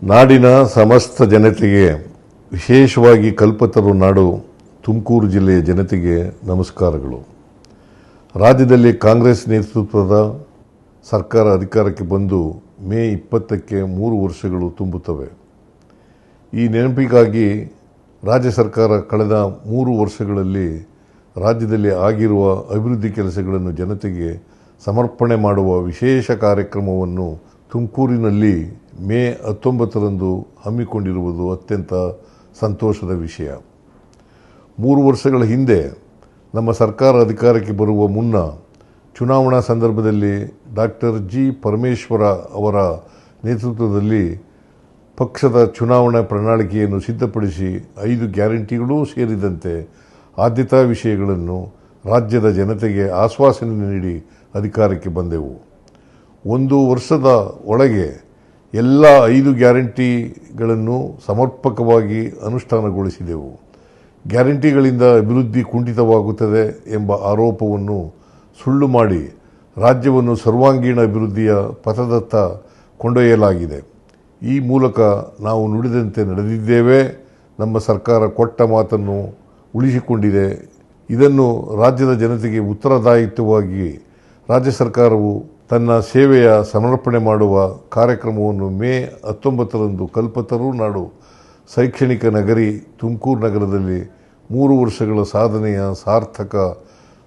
ನಾಡಿನ ಸಮಸ್ತ ಜನತೆಗೆ, ವಿಶೇಷವಾಗಿ ಕಲ್ಪತರು ನಾಡು ತುಮಕೂರು ಜಿಲ್ಲೆಯ ಜನತೆಗೆ ನಮಸ್ಕಾರಗಳು. ರಾಜ್ಯದಲ್ಲಿ ಕಾಂಗ್ರೆಸ್ ನೇತೃತ್ವದ ಸರ್ಕಾರ ಅಧಿಕಾರಕ್ಕೆ ಬಂದು ಮೇ 20ಕ್ಕೆ 3 ವರ್ಷಗಳು ತುಂಬುತ್ತವೆ. ಈ ನೆನಪಿಗಾಗಿ ರಾಜ್ಯ ಸರ್ಕಾರ ಕಳೆದ 3 ವರ್ಷಗಳಲ್ಲಿ ರಾಜ್ಯದಲ್ಲಿ ಆಗಿರುವ ಅಭಿವೃದ್ಧಿ ಕೆಲಸಗಳನ್ನು ಜನತೆಗೆ ಸಮರ್ಪಣೆ ಮಾಡುವ ವಿಶೇಷ ಕಾರ್ಯಕ್ರಮವನ್ನು ತುಮಕೂರಿನಲ್ಲಿ ಮೇ 19ರಂದು ಹಮ್ಮಿಕೊಂಡಿರುವುದು ಅತ್ಯಂತ ಸಂತೋಷದ ವಿಷಯ. 3 ವರ್ಷಗಳ ಹಿಂದೆ ನಮ್ಮ ಸರ್ಕಾರ ಅಧಿಕಾರಕ್ಕೆ ಬರುವ ಮುನ್ನ ಚುನಾವಣಾ ಸಂದರ್ಭದಲ್ಲಿ ಡಾಕ್ಟರ್ ಜಿ ಪರಮೇಶ್ವರ ಅವರ ನೇತೃತ್ವದಲ್ಲಿ ಪಕ್ಷದ ಚುನಾವಣಾ ಪ್ರಣಾಳಿಕೆಯನ್ನು ಸಿದ್ಧಪಡಿಸಿ 5 ಗ್ಯಾರಂಟಿಗಳೂ ಸೇರಿದಂತೆ ಆದ್ಯತಾ ವಿಷಯಗಳನ್ನು ರಾಜ್ಯದ ಜನತೆಗೆ ಆಶ್ವಾಸನೆ ನೀಡಿ ಅಧಿಕಾರಕ್ಕೆ ಬಂದೆವು. 1 ವರ್ಷದ ಒಳಗೆ ಎಲ್ಲ 5 ಗ್ಯಾರಂಟಿಗಳನ್ನು ಸಮರ್ಪಕವಾಗಿ ಅನುಷ್ಠಾನಗೊಳಿಸಿದೆವು. ಗ್ಯಾರಂಟಿಗಳಿಂದ ಅಭಿವೃದ್ಧಿ ಕುಂಠಿತವಾಗುತ್ತದೆ ಎಂಬ ಆರೋಪವನ್ನು ಸುಳ್ಳು ಮಾಡಿ ರಾಜ್ಯವನ್ನು ಸರ್ವಾಂಗೀಣ ಅಭಿವೃದ್ಧಿಯ ಪಥದತ್ತ ಕೊಂಡೊಯ್ಯಲಾಗಿದೆ. ಈ ಮೂಲಕ ನಾವು ನುಡಿದಂತೆ ನಡೆದಿದ್ದೇವೆ. ನಮ್ಮ ಸರ್ಕಾರ ಕೊಟ್ಟ ಮಾತನ್ನು ಉಳಿಸಿಕೊಂಡಿದೆ. ಇದನ್ನು ರಾಜ್ಯದ ಜನತೆಗೆ ಉತ್ತರದಾಯಿತ್ವವಾಗಿ ರಾಜ್ಯ ಸರ್ಕಾರವು ತನ್ನ ಸೇವೆಯ ಸಮರ್ಪಣೆ ಮಾಡುವ ಕಾರ್ಯಕ್ರಮವನ್ನು ಮೇ 19ರಂದು ಕಲ್ಪತರು ನಾಡು ಶೈಕ್ಷಣಿಕ ನಗರಿ ತುಮಕೂರು ನಗರದಲ್ಲಿ 3 ವರ್ಷಗಳ ಸಾಧನೆಯ ಸಾರ್ಥಕ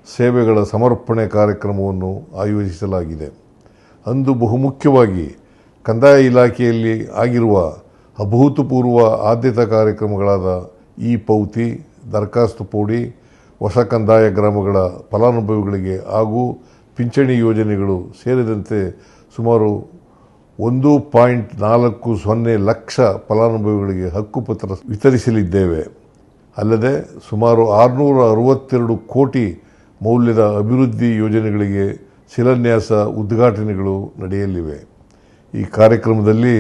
ಸೇವೆಗಳ ಸಮರ್ಪಣೆ ಕಾರ್ಯಕ್ರಮವನ್ನು ಆಯೋಜಿಸಲಾಗಿದೆ. ಅಂದು ಬಹುಮುಖ್ಯವಾಗಿ ಕಂದಾಯ ಇಲಾಖೆಯಲ್ಲಿ ಆಗಿರುವ ಅಭೂತಪೂರ್ವ ಆದ್ಯತಾ ಕಾರ್ಯಕ್ರಮಗಳಾದ ಇ-ಪೌತಿ, ದರಖಾಸ್ತು ಪೋಡಿ, ಹೊಸ ಕಂದಾಯ ಗ್ರಾಮಗಳ ಫಲಾನುಭವಿಗಳಿಗೆ ಹಾಗೂ ಪಿಂಚಣಿ ಯೋಜನೆಗಳು ಸೇರಿದಂತೆ ಸುಮಾರು 1.40 ಲಕ್ಷ ಫಲಾನುಭವಿಗಳಿಗೆ ಹಕ್ಕುಪತ್ರ ವಿತರಿಸಲಿದ್ದೇವೆ. ಅಲ್ಲದೆ ಸುಮಾರು 662 ಕೋಟಿ ಮೌಲ್ಯದ ಅಭಿವೃದ್ಧಿ ಯೋಜನೆಗಳಿಗೆ ಶಿಲಾನ್ಯಾಸ ಉದ್ಘಾಟನೆಗಳು ನಡೆಯಲಿವೆ. ಈ ಕಾರ್ಯಕ್ರಮದಲ್ಲಿ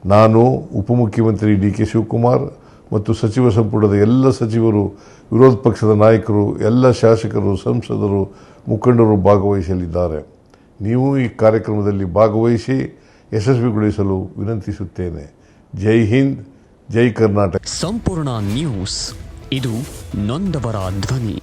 ನಾನು, ಉಪಮುಖ್ಯಮಂತ್ರಿ ಡಿ.ಕೆ. ಶಿವಕುಮಾರ್ ಮತ್ತು ಸಚಿವ ಸಂಪುಟದ ಎಲ್ಲ ಸಚಿವರು, ವಿರೋಧ ಪಕ್ಷದ ನಾಯಕರು, ಎಲ್ಲ ಶಾಸಕರು, ಸಂಸದರು, ಮುಖಂಡರು ಭಾಗವಹಿಸಲಿದ್ದಾರೆ. ನೀವು ಈ ಕಾರ್ಯಕ್ರಮದಲ್ಲಿ ಭಾಗವಹಿಸಿ ಯಶಸ್ವಿಗೊಳಿಸಲು ವಿನಂತಿಸುತ್ತೇನೆ. ಜೈ ಹಿಂದ್, ಜೈ ಕರ್ನಾಟಕ. ಸಂಪೂರ್ಣ ನ್ಯೂಸ್, ಇದು ನೊಂದವರ ಧ್ವನಿ.